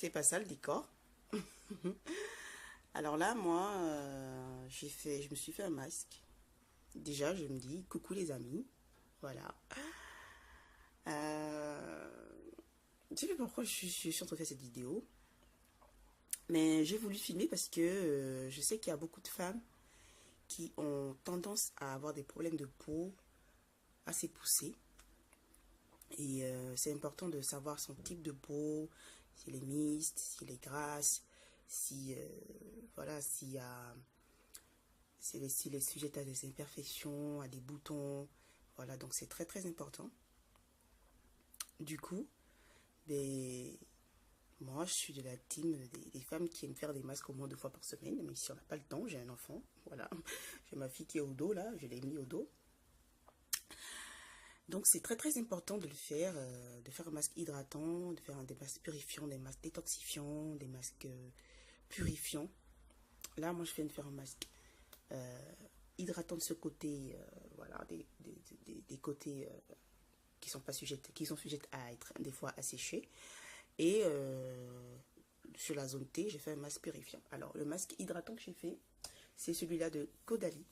c'est pas ça le décor. Alors là, moi, je me suis fait un masque. Déjà, je me dis coucou les amis. Voilà. Euh, je sais pas pourquoi je suis en train de faire cette vidéo. Mais j'ai voulu filmer parce que je sais qu'il y a beaucoup de femmes qui ont tendance à avoir des problèmes de peau assez poussés. Et c'est important de savoir son type de peau, s'il est mixte, s'il est grasse, si, voilà, s'il y a, s'il est sujet à des imperfections, à des boutons. Voilà, donc c'est très très important. Du coup, ben, moi je suis de la team des femmes qui aiment faire des masques au moins 2 fois par semaine, mais si on n'a pas le temps, j'ai un enfant, voilà. J'ai ma fille qui est au dos là, je l'ai mis au dos. Donc c'est très très important de faire un masque hydratant, de faire des masques purifiants, des masques détoxifiants, des masques purifiants. Là, moi je viens de faire un masque hydratant de ce côté, voilà, des côtés qui sont sujettes à être des fois asséchés. Et sur la zone T, j'ai fait un masque purifiant. Alors le masque hydratant que j'ai fait, c'est celui-là de Caudalie.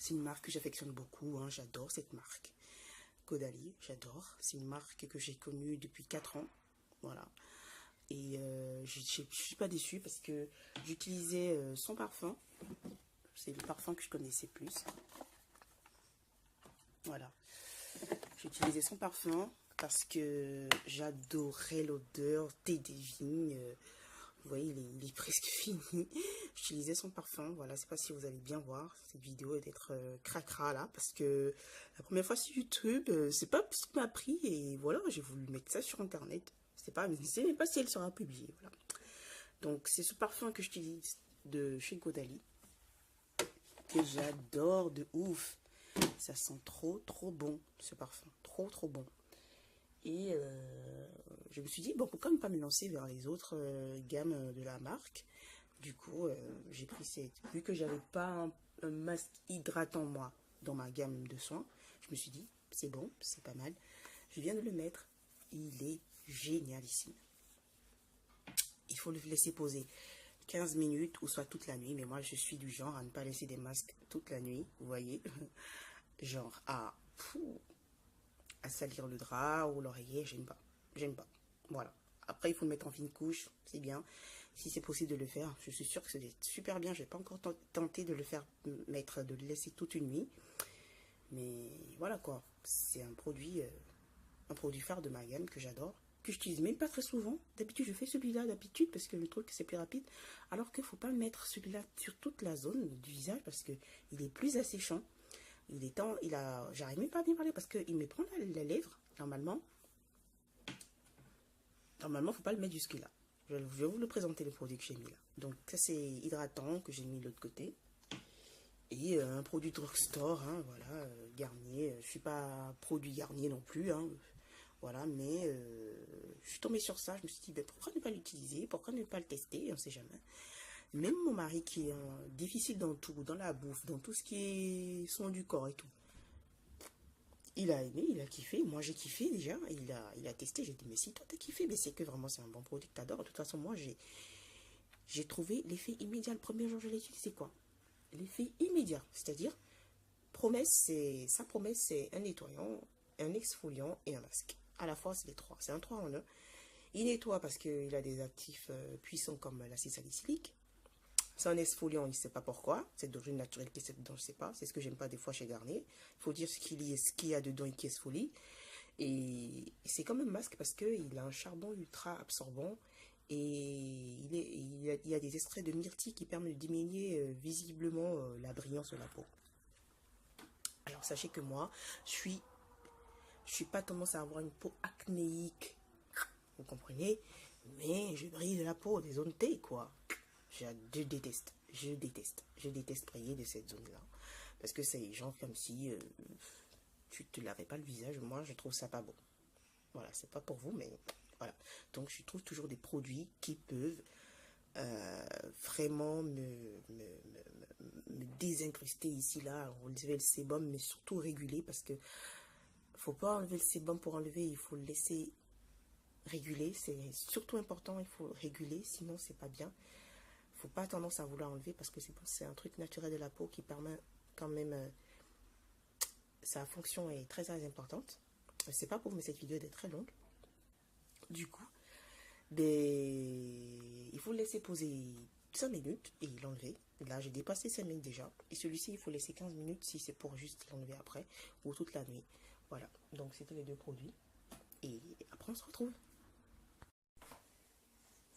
C'est une marque que j'affectionne beaucoup, hein, j'adore cette marque. Caudalie, j'adore. C'est une marque que j'ai connue depuis 4 ans. Voilà. Et je ne suis pas déçue parce que j'utilisais son parfum. C'est le parfum que je connaissais plus. Voilà. J'utilisais son parfum parce que j'adorais l'odeur thé des vignes. Vous voyez, il est presque fini. J'utilisais son parfum. Voilà, je sais pas si vous allez bien voir cette vidéo et d'être cracra là. Parce que la première fois sur YouTube, c'est pas ce qui m'a pris. Et voilà, j'ai voulu mettre ça sur internet. Je ne sais même pas si elle sera publiée. Voilà. Donc, c'est ce parfum que j'utilise de chez Caudalie. Que j'adore de ouf. Ça sent trop, trop bon, ce parfum. Trop, trop bon. Et je me suis dit, bon, pourquoi ne pas me lancer vers les autres gammes de la marque. Du coup, j'ai pris vu que j'avais pas un masque hydratant, moi, dans ma gamme de soins, je me suis dit, c'est bon, c'est pas mal. Je viens de le mettre. Il est génialissime. Il faut le laisser poser 15 minutes ou soit toute la nuit. Mais moi, je suis du genre à ne pas laisser des masques toute la nuit, vous voyez. Genre à salir le drap ou l'oreiller, j'aime pas. J'aime pas. Voilà. Après, il faut le mettre en fine couche, c'est bien. Si c'est possible de le faire, je suis sûre que c'est super bien. Je n'ai pas encore tenté de le faire mettre, de le laisser toute une nuit. Mais voilà quoi. C'est un produit phare de ma gamme que j'adore, que j'utilise même pas très souvent. D'habitude, je fais celui-là d'habitude parce que je trouve que c'est plus rapide. Alors qu'il ne faut pas mettre celui-là sur toute la zone du visage parce qu'il est plus asséchant. J'arrive même pas à bien parler parce qu'il me prend la lèvre, normalement. Normalement, faut pas le mettre jusque-là. Je vais vous le présenter, le produit que j'ai mis là. Donc, ça, c'est hydratant que j'ai mis de l'autre côté. Et un produit drugstore, hein, voilà, Garnier. Je suis pas produit Garnier non plus, hein, voilà, mais je suis tombée sur ça. Je me suis dit, ben, pourquoi ne pas l'utiliser? Pourquoi ne pas le tester? On ne sait jamais. Même mon mari qui est difficile dans tout, dans la bouffe, dans tout ce qui est soin du corps et tout. Il a aimé, il a kiffé. Moi, j'ai kiffé déjà. Il a testé. J'ai dit, mais si toi, t'as kiffé, mais c'est que vraiment, c'est un bon produit que t'adores. De toute façon, moi, j'ai trouvé l'effet immédiat. Le premier jour, je l'ai utilisé, quoi. L'effet immédiat. C'est-à-dire, sa promesse, c'est un nettoyant, un exfoliant et un masque. À la fois, c'est les trois. C'est un 3 en 1. Il nettoie parce qu'il a des actifs puissants comme l'acide salicylique. C'est un exfoliant, il ne sait pas pourquoi. C'est d'origine naturelle qui est dedans, je ne sais pas. C'est ce que j'aime pas des fois chez Garnier. Il faut dire ce qu'il y a dedans et qui exfolie. Et c'est comme un masque parce qu'il a un charbon ultra absorbant. Et il y a des extraits de myrtille qui permettent de diminuer visiblement la brillance de la peau. Alors sachez que moi, je suis pas tendance à avoir une peau acnéique. Vous comprenez? Mais je brille de la peau, des zones T, quoi. Je déteste. Je déteste briller de cette zone-là. Parce que c'est genre comme si tu te lavais pas le visage. Moi, je trouve ça pas bon. Voilà, c'est pas pour vous, mais voilà. Donc, je trouve toujours des produits qui peuvent vraiment me désincruster ici, là. Enlever le sébum, mais surtout réguler parce que faut pas enlever le sébum pour enlever. Il faut le laisser réguler, c'est surtout important, il faut réguler, sinon c'est pas bien. Faut pas tendance à vouloir enlever parce que c'est un truc naturel de la peau qui permet quand même, sa fonction est très très importante. C'est pas pour, mais cette vidéo est très longue. Du coup, ben, il faut le laisser poser 5 minutes et l'enlever. Là, j'ai dépassé 5 minutes déjà. Et celui-ci, il faut laisser 15 minutes si c'est pour juste l'enlever après ou toute la nuit. Voilà, donc c'était les deux produits. Et après, on se retrouve.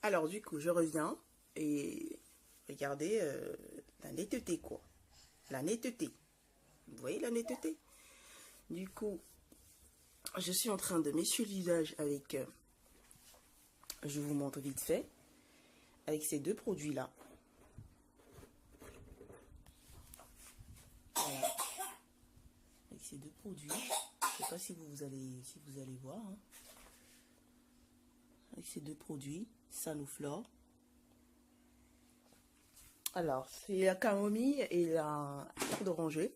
Alors, du coup, je reviens et regardez la netteté, quoi. La netteté. Vous voyez la netteté? Du coup, je suis en train de m'essuyer le visage avec... je vous montre vite fait. Avec ces deux produits-là. Voilà. Avec ces deux produits. Je ne sais pas si vous allez voir. Hein. Avec ces deux produits, Sanoflore. Alors, c'est la camomille et la fleur d'oranger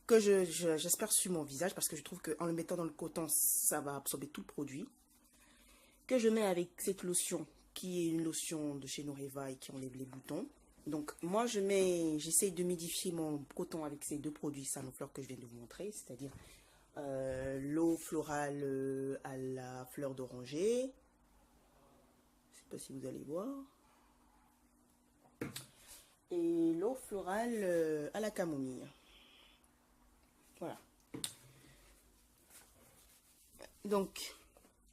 que j'espère sur mon visage parce que je trouve qu'en le mettant dans le coton, ça va absorber tout le produit. Que je mets avec cette lotion qui est une lotion de chez Noreva et qui enlève les boutons. Donc, moi, j'essaye de modifier mon coton avec ces deux produits Sanoflore que je viens de vous montrer, c'est-à-dire l'eau florale à la fleur d'oranger. Je ne sais pas si vous allez voir. Et l'eau florale à la camomille. Voilà. Donc,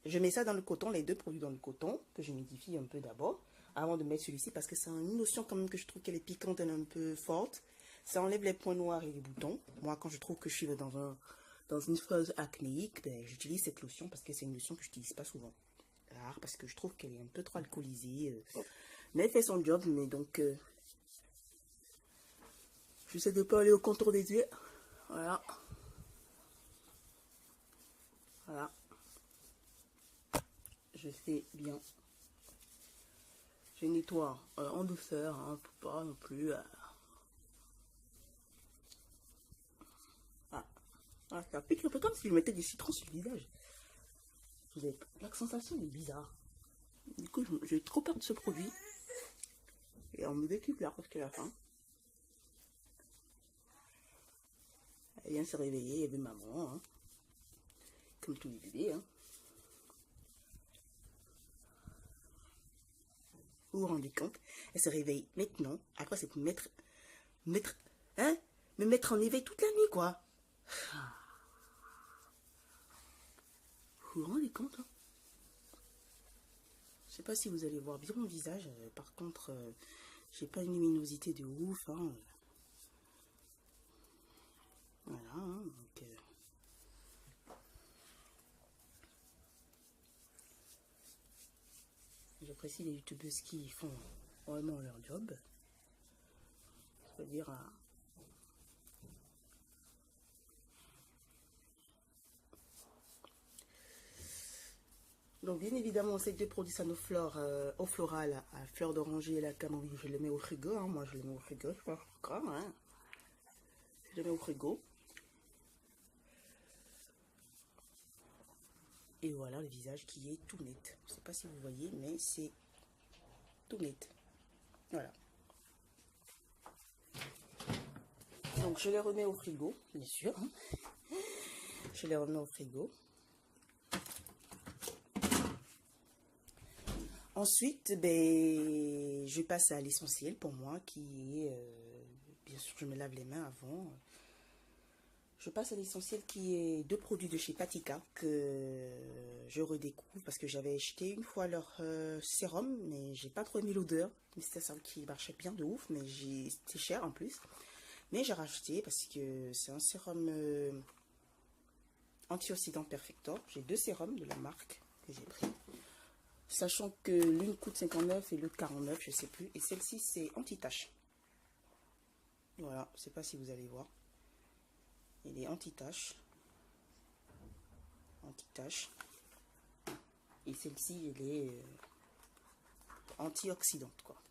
je mets ça dans le coton, les deux produits dans le coton, que je modifie un peu d'abord, avant de mettre celui-ci, parce que c'est une notion quand même que je trouve qu'elle est piquante, elle est un peu forte. Ça enlève les points noirs et les boutons. Moi, quand je trouve que je suis dans une phase acnéique, ben, j'utilise cette lotion parce que c'est une lotion que je n'utilise pas souvent. Rare, parce que je trouve qu'elle est un peu trop alcoolisée. Mais elle fait son job, mais donc... j'essaie de ne pas aller au contour des yeux. Voilà. Voilà. Je fais bien. Je nettoie en douceur, hein, pour pas non plus... Ah, ça pique un peu comme si je mettais du citron sur le visage. Vous avez... La sensation est bizarre. Du coup, j'ai trop peur de ce produit. Et on me récupère parce qu'à la fin, elle vient se réveiller, il y avait maman, hein, comme tous les bébés. Hein. Vous vous rendez compte? Elle se réveille maintenant. Après, c'est pour me mettre en éveil toute la nuit, quoi. Vous vous rendez compte, hein? Je sais pas si vous allez voir bien mon visage. Par contre, j'ai pas une luminosité de ouf. Hein. Voilà. Hein, donc, j'apprécie les youtubeuses qui font vraiment leur job. C'est-à-dire... Donc bien évidemment, ces deux produits Sanoflore, eau florale à fleur d'oranger et la camomille, je les mets au frigo. Hein. Moi, je les mets au frigo, je sais pas pourquoi. Hein. Je les mets au frigo. Et voilà le visage qui est tout net. Je ne sais pas si vous voyez, mais c'est tout net. Voilà. Donc je les remets au frigo, bien sûr. Hein. Je les remets au frigo. Ensuite, ben, je passe à l'essentiel pour moi qui est, bien sûr, je me lave les mains avant. Je passe à l'essentiel qui est deux produits de chez Patika que je redécouvre parce que j'avais acheté une fois leur sérum, mais j'ai pas trop aimé l'odeur. C'était ça qui marchait bien de ouf, mais c'était cher en plus. Mais j'ai racheté parce que c'est un sérum antioxydant Perfector. J'ai deux sérums de la marque que j'ai pris. Sachant que l'une coûte 59 et l'autre 49, je sais plus. Et celle-ci, c'est anti-tache. Voilà, je sais pas si vous allez voir. Il est anti-tache. Anti-tache. Et celle-ci, elle est antioxydante, quoi.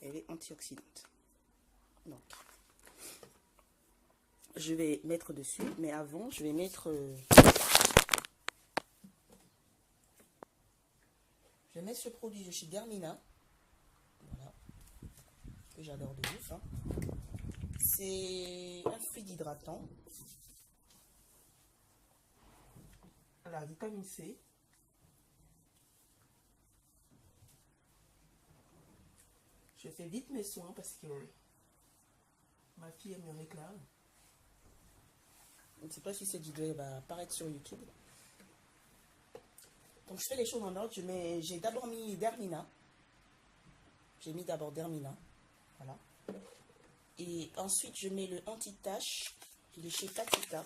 Elle est antioxydante. Donc, je vais mettre dessus. Mais avant, je vais mettre... vais mettre ce produit de chez Dermina. Voilà. Que j'adore de ouf. Hein. C'est un fluide hydratant. La vitamine C. Je fais vite mes soins parce que ma fille elle me réclame. Je ne sais pas si cette vidéo va apparaître sur YouTube. Donc je fais les choses en ordre. J'ai d'abord mis Dermina. J'ai mis d'abord Dermina. Voilà. Et ensuite je mets le anti-tache de chez Patika.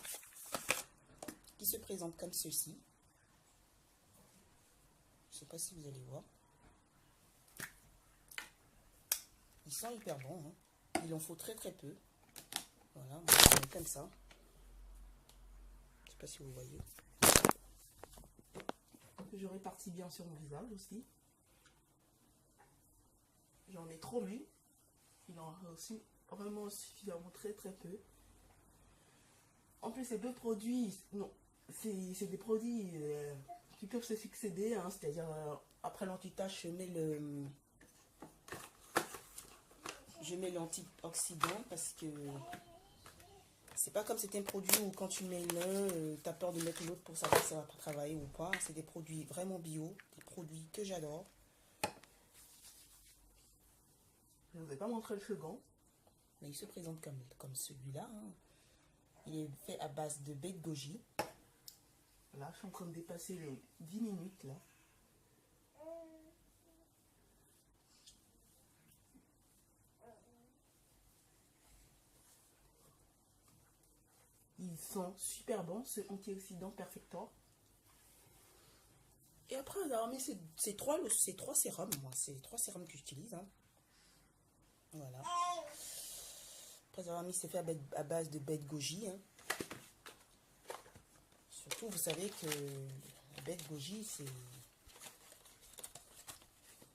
Qui se présente comme ceci. Je ne sais pas si vous allez voir. Ils sont hyper bons. Hein. Il en faut très très peu. Voilà, on va mettre comme ça. Je ne sais pas si vous voyez. Je répartis bien sur mon visage aussi. J'en ai trop mis. Il en a aussi vraiment suffisamment très très peu. En plus, ces deux produits, non, c'est des produits qui peuvent se succéder. Hein, c'est-à-dire, après l'anti-tache, je mets l'antioxydant parce que c'est pas comme c'est un produit où quand tu mets l'un, tu as peur de mettre l'autre pour savoir si ça va pas travailler ou pas. C'est des produits vraiment bio, des produits que j'adore. Je ne vais pas montrer le second, mais il se présente comme celui-là. Hein. Il est fait à base de baie de goji. Là, je suis en train de dépasser les 10 minutes là. Ils sont super bons, ce antioxydant Perfector. Et après avoir mis ces trois sérums, moi, c'est 3 sérums que j'utilise. Hein. Voilà. Après avoir mis, c'est fait à base de baie de goji. Hein. Surtout, vous savez que la baie de goji,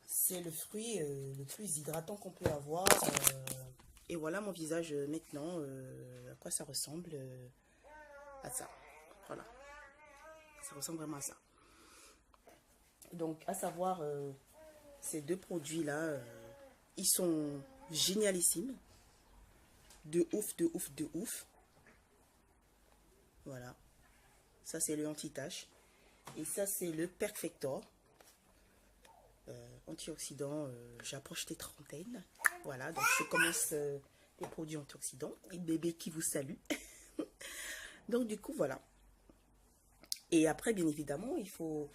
c'est le fruit le plus hydratant qu'on peut avoir. Et voilà mon visage maintenant, à quoi ça ressemble à ça. Voilà. Ça ressemble vraiment à ça. Donc, à savoir, ces deux produits-là, ils sont génialissimes. De ouf, de ouf, de ouf. Voilà. Ça, c'est le anti-tache. Et ça, c'est le Perfector. Antioxydant, j'approche des trentaines. Voilà, donc je commence les produits antioxydants. Et bébé qui vous salue. Donc, du coup, voilà. Et après, bien évidemment, il faut...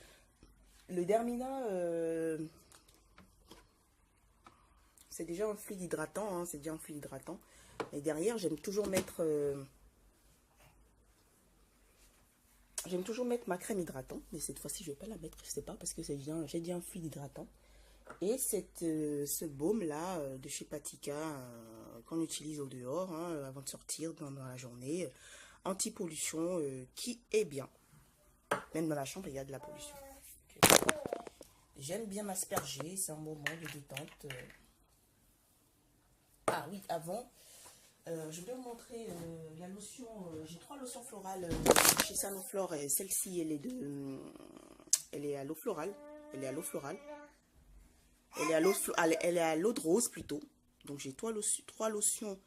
Le Dermina, c'est déjà un fluide hydratant. Hein, c'est déjà un fluide hydratant. Et derrière, j'aime toujours mettre ma crème hydratante. Mais cette fois-ci, je ne vais pas la mettre, je sais pas, parce que j'ai déjà un fluide hydratant. Et ce baume-là de chez Patika, qu'on utilise au dehors, hein, avant de sortir dans la journée, anti-pollution, qui est bien. Même dans la chambre, il y a de la pollution. J'aime bien m'asperger, c'est un moment de détente. Ah oui, avant, je vais vous montrer la lotion. J'ai 3 lotions florales chez Sanoflore. Et celle-ci, elle est à l'eau florale. Elle est à l'eau florale. Elle est à l'eau de rose plutôt. Donc j'ai 3 lotions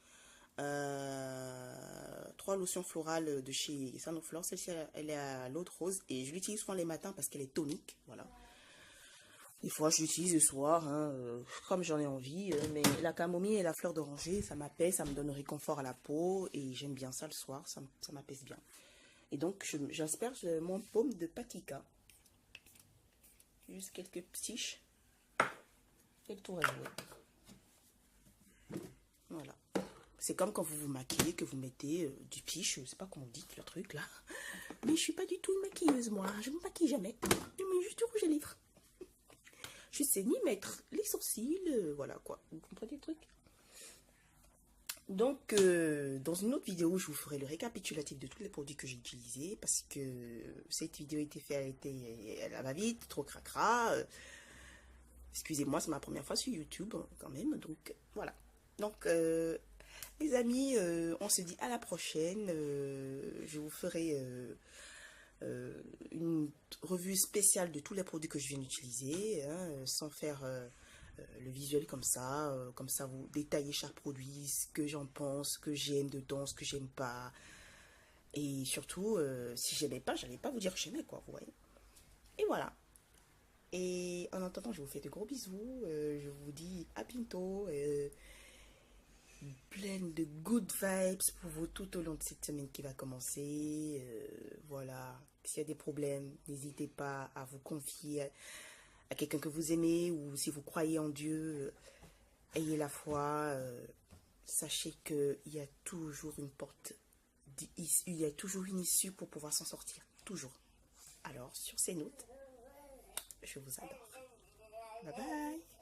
florales de chez Sanoflore. Celle-ci, elle est à l'eau de rose. Et je l'utilise souvent les matins parce qu'elle est tonique. Voilà. Des fois, je l'utilise le soir, hein, comme j'en ai envie. Mais la camomille et la fleur d'oranger, ça m'apaise, ça me donne réconfort à la peau. Et j'aime bien ça le soir, ça m'apaise bien. Et donc, j'asperge mon baume de Patika. Juste quelques petiches. Et le tour est joué. Voilà. C'est comme quand vous vous maquillez, que vous mettez du piche, je sais pas comment on dit le truc là. Mais je suis pas du tout une maquilleuse, moi. Je me maquille jamais. Je mets juste du rouge à lèvres. Je sais ni mettre les sourcils, voilà quoi. Vous comprenez le truc? Donc, dans une autre vidéo, je vous ferai le récapitulatif de tous les produits que j'ai utilisés. Parce que cette vidéo a été faite, elle va vite, trop cracra. Excusez-moi, c'est ma première fois sur YouTube quand même. Donc, voilà. Donc, les amis, on se dit à la prochaine. Je vous ferai une revue spéciale de tous les produits que je viens d'utiliser, hein, sans faire le visuel comme ça vous détaillez chaque produit, ce que j'en pense, ce que j'aime dedans, ce que j'aime pas. Et surtout, si j'aimais pas, j'allais pas vous dire que j'aimais, quoi, vous voyez. Et voilà. Et en attendant, je vous fais de gros bisous. Je vous dis à bientôt. Plein de good vibes pour vous tout au long de cette semaine qui va commencer. Voilà. S'il y a des problèmes, n'hésitez pas à vous confier à quelqu'un que vous aimez, ou si vous croyez en Dieu, ayez la foi. Sachez qu'il y a toujours une porte, il y a toujours une issue pour pouvoir s'en sortir. Toujours. Alors, sur ces notes, je vous adore. Bye bye.